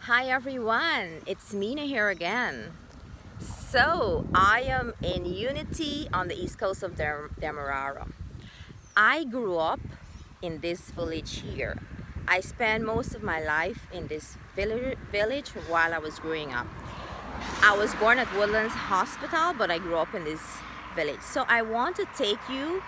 Hi everyone, it's Meena here again. So I am in Unity on the east coast of Demerara. I grew up in this village here. I spent most of my life in this village while I was growing up. I was born at Woodlands Hospital, but I grew up in this village. So I want to take you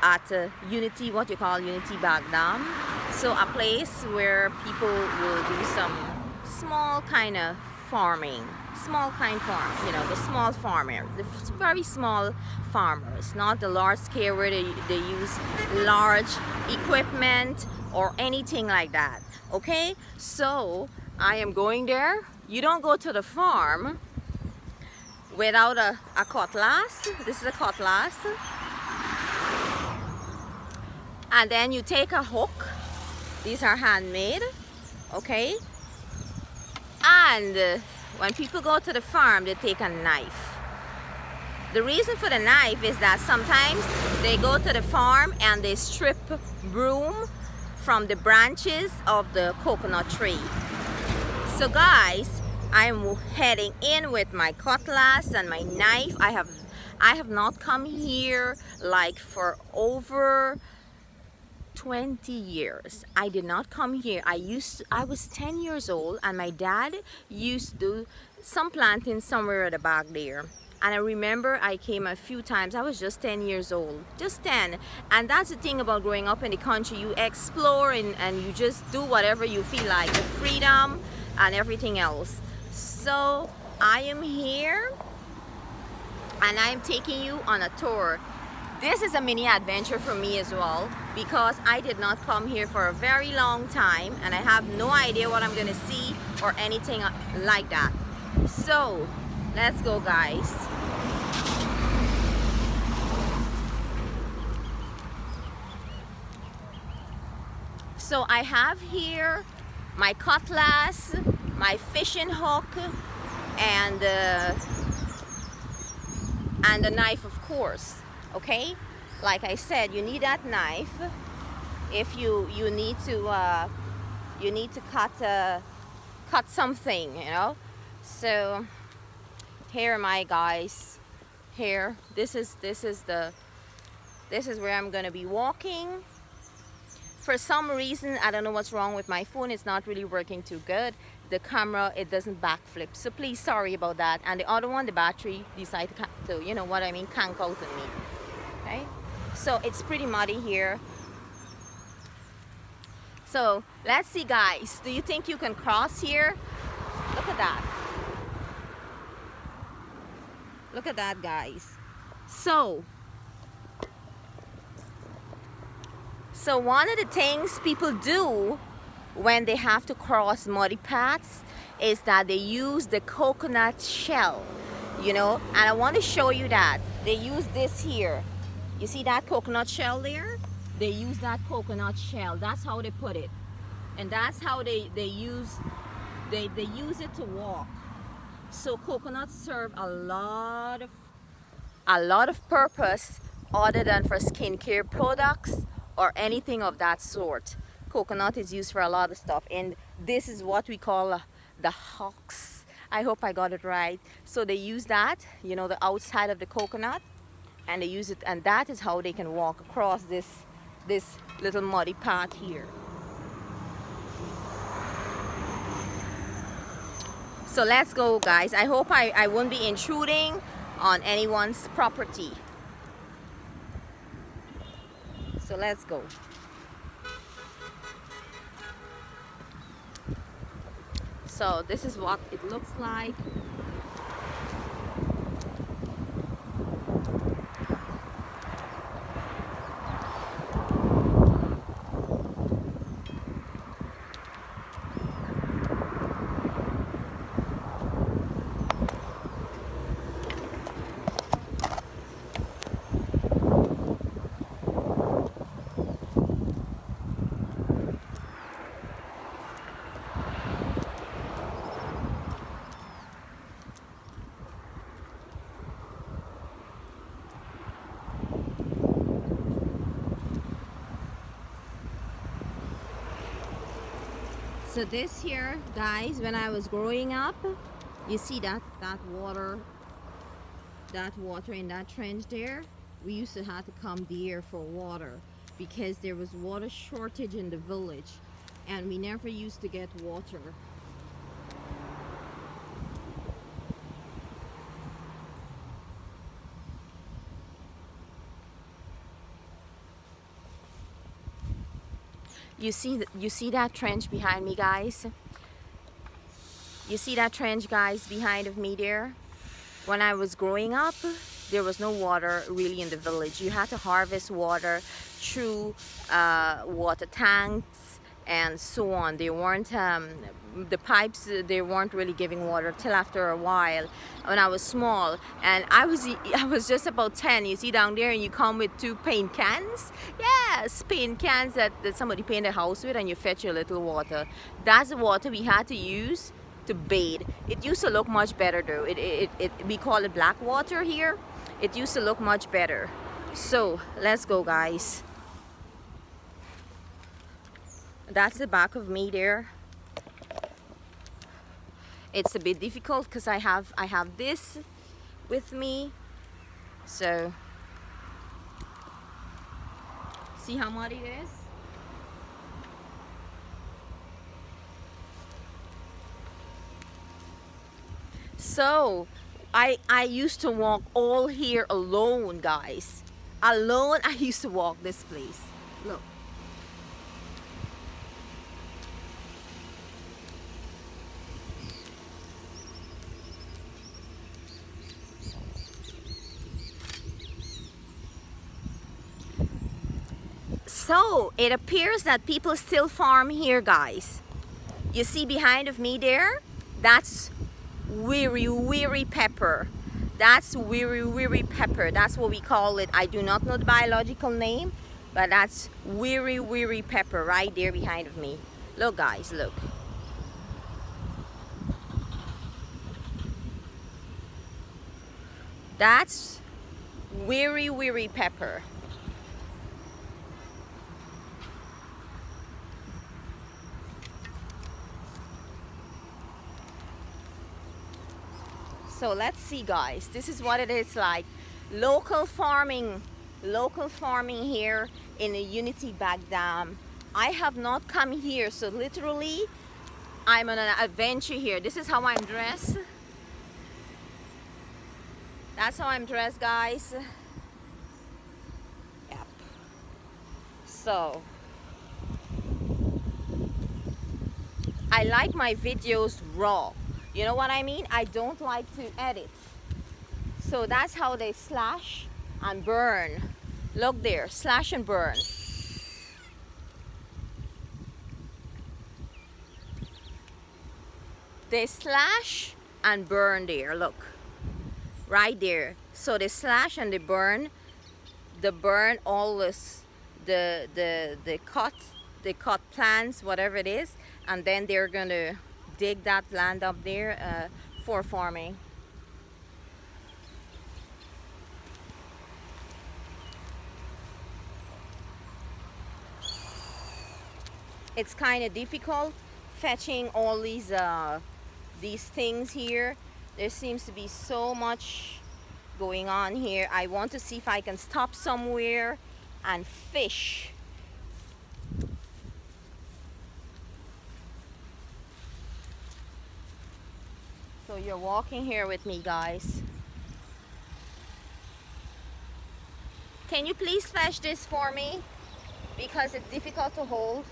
at Unity, what you call Unity Backdam. So a place where people will do some small kind of farming, small kind farm, the small farmer, the very small farmers, not the large scale where they use large equipment or anything like that. Okay, so I am going there. You don't go to the farm without a cutlass. This is a cutlass. And then you take a hook. These are handmade, okay? And when people go to the farm, they take a knife. The reason for the knife is that sometimes they go to the farm and they strip broom from the branches of the coconut tree. So guys, I'm heading in with my cutlass and my knife. I have not come here like for over 20 years. I did not come here. I was 10 years old and my dad used to do some planting somewhere at the back there. And I remember I came a few times. I was just 10 years old, just 10. And that's the thing about growing up in the country. You explore and you just do whatever you feel like, the freedom and everything else. So I am here and I'm taking you on a tour. This is a mini adventure for me as well because I did not come here for a very long time and I have no idea what I'm gonna see or anything like that. So let's go, guys. So I have here my cutlass, my fishing hook, and the knife, of course. Okay, like I said, you need that knife if you need to cut something, So here am I, guys. Here, this is where I'm gonna be walking. For some reason, I don't know what's wrong with my phone. It's not really working too good. The camera, it doesn't backflip. So please, sorry about that. And the other one, the battery decided to you know what I mean, cank out on me. Okay, so it's pretty muddy here. So let's see, guys. Do you think you can cross here? Look at that. Look at that, guys. So one of the things people do when they have to cross muddy paths is that they use the coconut shell, and I want to show you that. They use this here. You see that coconut shell there? They use that coconut shell. That's how they put it. And that's how they use it to walk. So coconuts serve a lot of purpose other than for skincare products or anything of that sort. Coconut is used for a lot of stuff, and this is what we call the hocks. I hope I got it right. So they use that, the outside of the coconut, and they use it, and that is how they can walk across this little muddy path here. So let's go, guys. I hope I won't be intruding on anyone's property. So let's go. So this is what it looks like. So this here, guys, when I was growing up, you see that water in that trench there, we used to have to come there for water because there was water shortage in the village and we never used to get water. You see that trench behind me, guys? You see that trench, guys, behind of me there? When I was growing up, there was no water really in the village. You had to harvest water through water tanks and so on. They weren't, the pipes, they weren't really giving water till after a while when I was small. And I was just about 10. You see down there, and you come with 2 paint cans. Yes, paint cans that somebody painted a house with, and you fetch your little water. That's the water we had to use to bathe. It used to look much better though. We call it black water here. It used to look much better. So let's go, guys. That's the back of me there. It's a bit difficult because I have this with me. So see how muddy it is? So I used to walk all here alone, guys. Alone, I used to walk this place. Look. So it appears that people still farm here, guys. You see behind of me there? That's weary pepper. That's weary pepper. That's what we call it. I do not know the biological name, but that's weary pepper right there behind of me. Look, guys, look. That's weary pepper. So let's see, guys, this is what it is like. Local farming here in the Unity backdam. I have not come here, so literally I'm on an adventure here. This is how I'm dressed. That's how I'm dressed, guys. Yep. So I like my videos raw. You know what I mean? I don't like to edit. So that's how they slash and burn. Look there, slash and burn. They slash and burn there, look. Right there. So they slash and they burn. They burn all this, the cut plants, whatever it is, and then they're gonna dig that land up there for farming. It's kind of difficult fetching all these things here. There seems to be so much going on here. I want to see if I can stop somewhere and fish. So you're walking here with me, guys. Can you please fetch this for me? Because it's difficult to hold.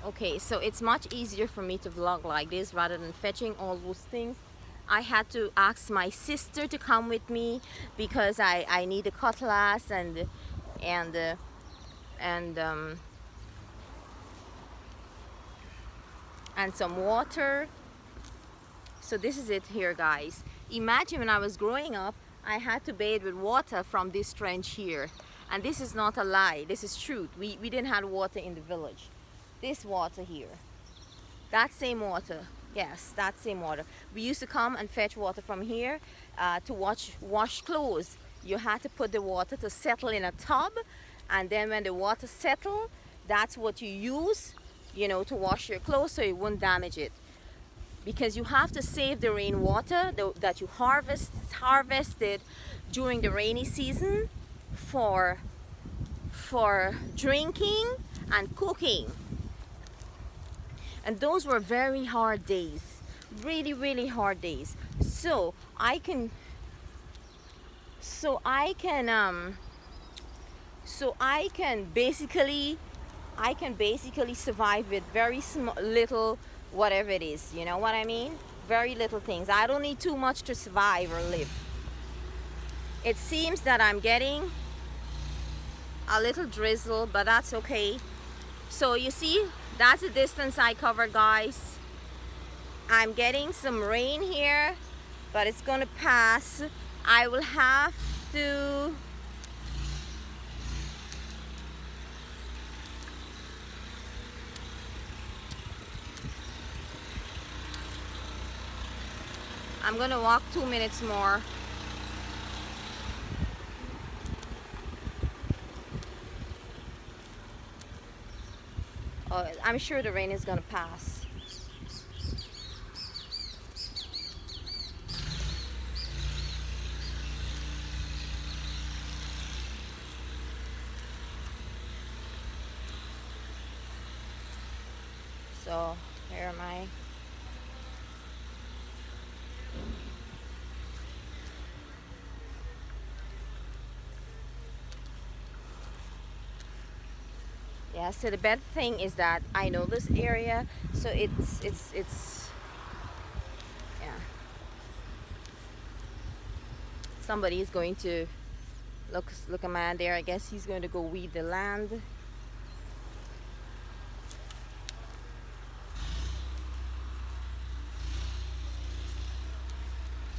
Okay, so it's much easier for me to vlog like this rather than fetching all those things. I had to ask my sister to come with me because I need a cutlass and some water. So this is it here, guys. Imagine when I was growing up, I had to bathe with water from this trench here. And this is not a lie, this is truth. We didn't have water in the village. This water here, that same water Yes, that same water. We used to come and fetch water from here to wash clothes. You had to put the water to settle in a tub, and then when the water settled, that's what you use, you know, to wash your clothes so it won't damage it. Because you have to save the rainwater that you harvested during the rainy season for drinking and cooking. And those were very hard days, really hard days. So I can basically survive with very small little whatever it is, you know what I mean? Very little things. I don't need too much to survive or live. It seems that I'm getting a little drizzle, but that's okay. So you see, that's the distance I covered, guys. I'm getting some rain here, but it's gonna pass. I will have to I'm gonna walk 2 minutes more. I'm sure the rain is gonna pass. So here am I. Yeah, so the bad thing is that I know this area, so it's yeah. Somebody is going to look a man there. I guess he's going to go weed the land.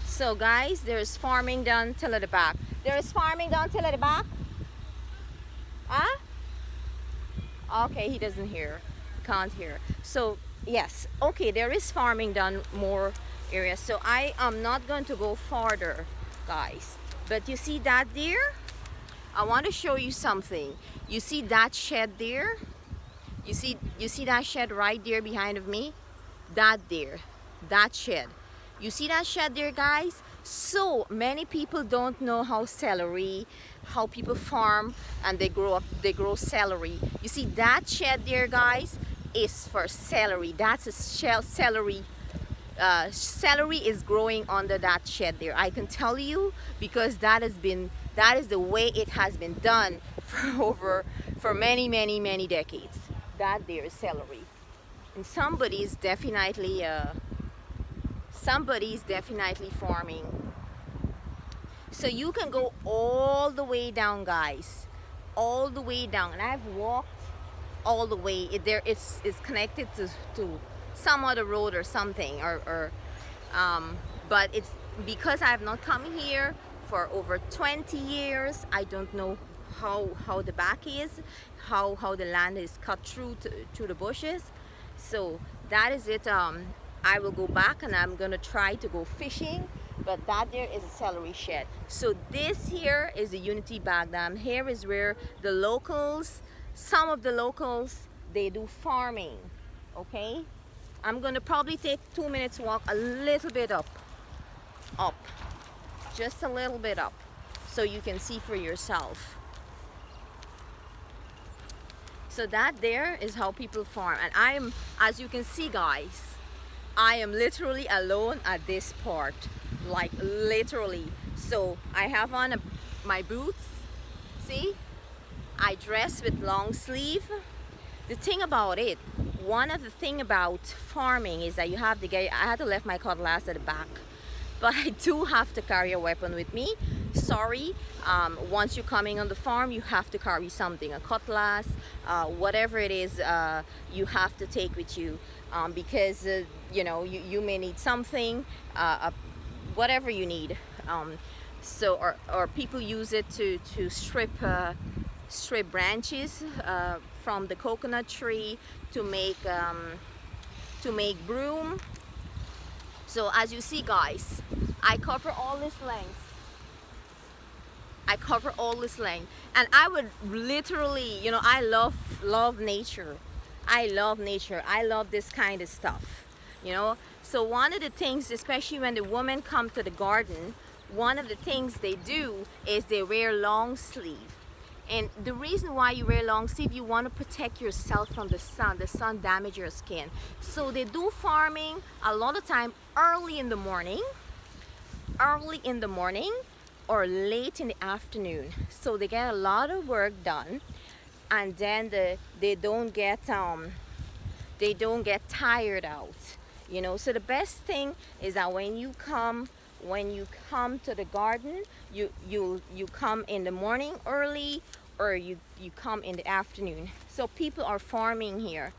So guys, there's farming down till at the back. There is farming down till at the back. Huh? Okay, he doesn't hear, can't hear. So yes, okay, there is farming done more areas. So I am not going to go farther, guys. But you see that there? I want to show you something. You see that shed there? You see that shed right there behind of me? That there, that shed. You see that shed there, guys? So many people don't know how people farm and they grow celery. You see that shed there, guys, is for celery. That's a celery. Celery is growing under that shed there. I can tell you because that is the way it has been done for many decades. That there is celery, and somebody's definitely farming. So you can go all the way down, guys, all the way down, and I've walked all the way. It's connected to some other road or something, but it's because I have not come here for over 20 years. I don't know how the back is, how the land is cut through the bushes. So that is it. I will go back and I'm gonna try to go fishing, but that there is a celery shed. So this here is the Unity backdam. Here is where the locals, some of the locals, they do farming. Okay, I'm gonna probably take 2 minutes walk a little bit up, just a little bit up, so you can see for yourself. So that there is how people farm, and I'm, as you can see, guys, I am literally alone at this part, like literally. So I have on my boots. See, I dress with long sleeve. The thing about it, one of the thing about farming is that you have to get. I had to leave my cutlass at the back, but I do have to carry a weapon with me. Sorry, once you're coming on the farm, you have to carry something, a cutlass, whatever it is, you have to take with you, because you know, you may need something, whatever you need. So or people use it to strip branches from the coconut tree to make broom. So as you see, guys, I cover all this length. I cover all this length, and I would literally, you know, I love nature. I love nature. I love this kind of stuff, you know. So one of the things, especially when the women come to the garden, one of the things they do is they wear long sleeve. And the reason why you wear long sleeve, you want to protect yourself from the sun. The sun damages your skin. So they do farming a lot of time early in the morning or late in the afternoon. So they get a lot of work done, and then they don't get tired out, you know. So the best thing is that when you come to the garden, you come in the morning early, or you come in the afternoon. So people are farming here.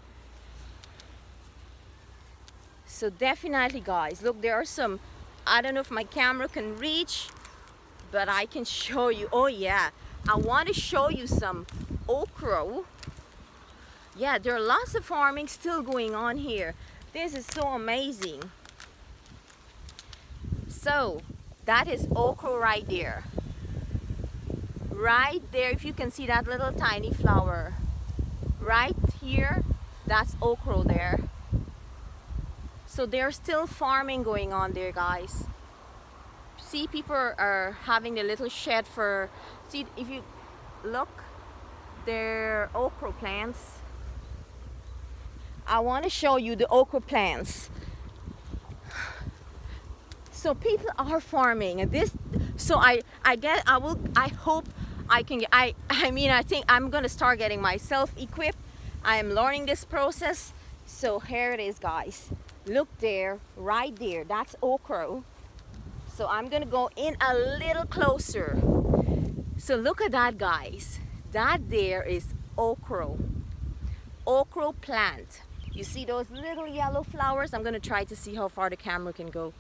So definitely, guys, look, there are some, I don't know if my camera can reach, but I can show you. Oh yeah, I want to show you some okra. Yeah, there are lots of farming still going on here. This is so amazing. So that is okra right there. Right there, if you can see that little tiny flower. Right here, that's okra there. So there's still farming going on there, guys. See, people are having a little shed for, see, if you look, they're okra plants. I want to show you the okra plants. So people are farming, and this, so I hope I can get, I mean, I think I'm gonna start getting myself equipped. I am learning this process. So here it is, guys. Look there, right there, that's okra. So I'm gonna go in a little closer. So look at that, guys. That there is okra. Okra plant. You see those little yellow flowers? I'm gonna try to see how far the camera can go.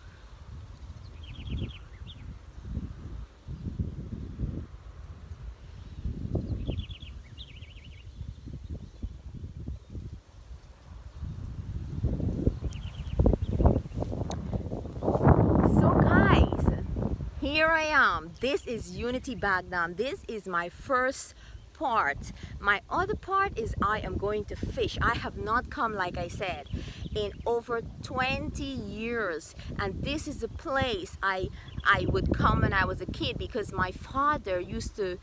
Here I am. This is Unity Backdam. This is my first part. My other part is I am going to fish. I have not come, like I said, in over 20 years, and this is the place I would come when I was a kid, because my father used to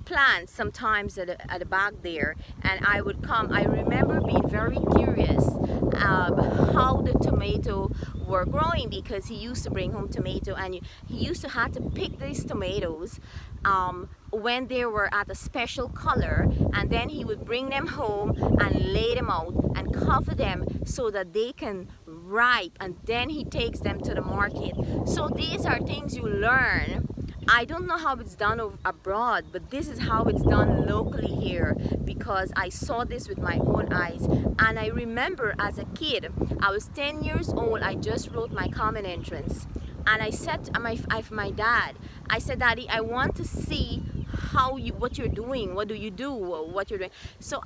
plant sometimes at the back there, and I would come. I remember being very curious how the tomato were growing, because he used to bring home tomato, and he used to have to pick these tomatoes when they were at a special color, and then he would bring them home and lay them out and cover them so that they can ripe, and then he takes them to the market. So these are things you learn. I don't know how it's done abroad, but this is how it's done locally here, because I saw this with my own eyes. And I remember as a kid, I was 10 years old, I just wrote my common entrance, and I said to my dad, I said, Daddy, I want to see what you're doing. What do you do? What you're doing? So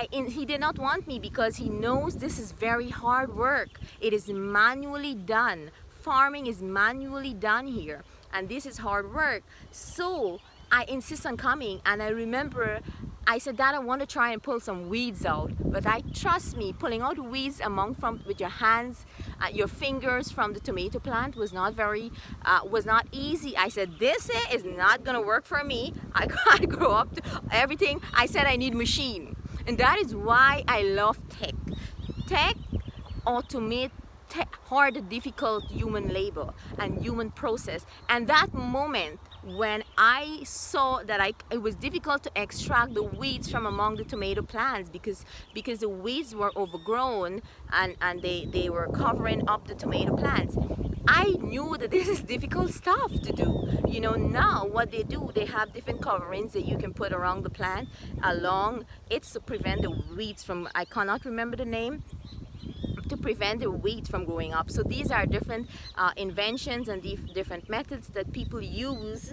he did not want me, because he knows this is very hard work. It is manually done. Farming is manually done here, and this is hard work. So I insist on coming, and I remember I said, Dad, I want to try and pull some weeds out, but trust me, pulling out weeds with your hands, your fingers from the tomato plant was not easy. I said, this is not gonna work for me. I can't grow up to everything. I said I need machine, and that is why I love tech. Tech automate hard, difficult human labor and human process. And that moment when I saw that it was difficult to extract the weeds from among the tomato plants, because the weeds were overgrown and they were covering up the tomato plants, I knew that this is difficult stuff to do. You know, now what they do, they have different coverings that you can put around the plant, it's to prevent the weeds from, I cannot remember the name, to prevent the weeds from growing up. So these are different inventions and different methods that people use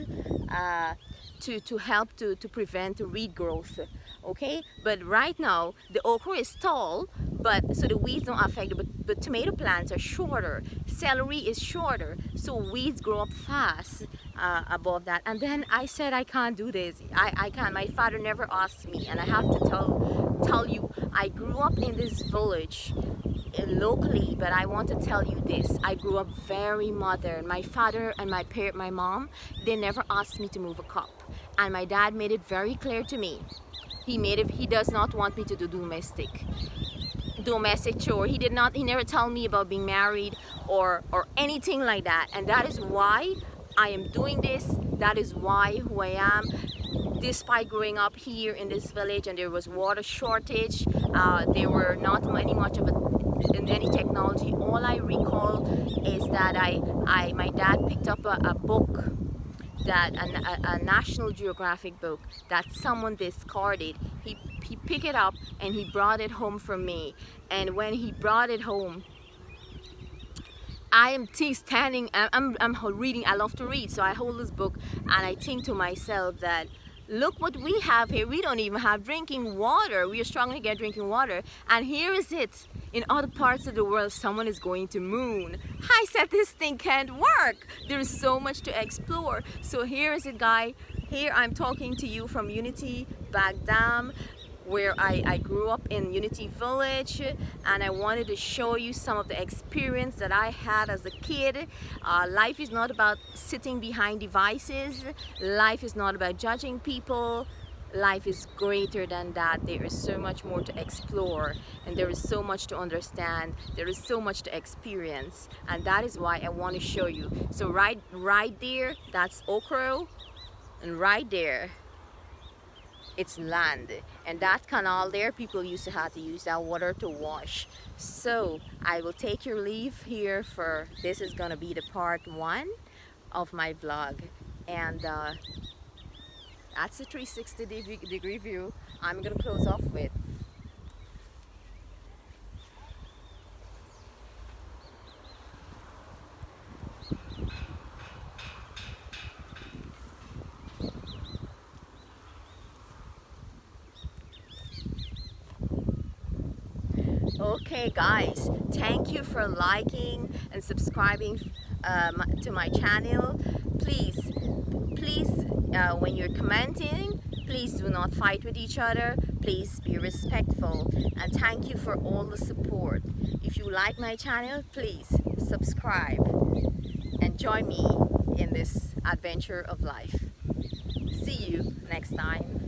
to help to prevent weed growth. Okay, but right now the okra is tall, but so the weeds don't affect it. But tomato plants are shorter, celery is shorter, so weeds grow up fast above that. And then I said, I can't do this. I can't. My father never asked me, and I have to tell you, I grew up in this village locally, but I want to tell you this. I grew up very modern. My father and my mom, they never asked me to move a cup, and my dad made it very clear to me. He does not want me to do domestic chore. He never told me about being married or anything like that. And that is why I am doing this. That is why who I am. Despite growing up here in this village and there was water shortage, there were not much of any technology. All I recall is that my dad picked up a book, that a National Geographic book that someone discarded. He picked it up and he brought it home for me. And when he brought it home, I am standing, I'm reading. I love to read, so I hold this book and I think to myself that, look what we have here. We don't even have drinking water. We are struggling to get drinking water. And here is it. In other parts of the world, someone is going to moon. I said, this thing can't work. There is so much to explore. So here is it, guy. Here I'm talking to you from Unity Backdam, where I grew up in Unity Village, and I wanted to show you some of the experience that I had as a kid. Life is not about sitting behind devices. Life is not about judging people. Life is greater than that. There is so much more to explore, and there is so much to understand. There is so much to experience, and that is why I want to show you. So right there, that's okra, and right there, it's land. And that canal there, people used to have to use that water to wash. So I will take your leave here for this is gonna be the part 1 of my vlog, and that's a 360-degree view I'm gonna close off with. Okay guys, thank you for liking and subscribing to my channel. Please, when you're commenting, please do not fight with each other. Please be respectful, and thank you for all the support. If you like my channel, please subscribe and join me in this adventure of life. See you next time.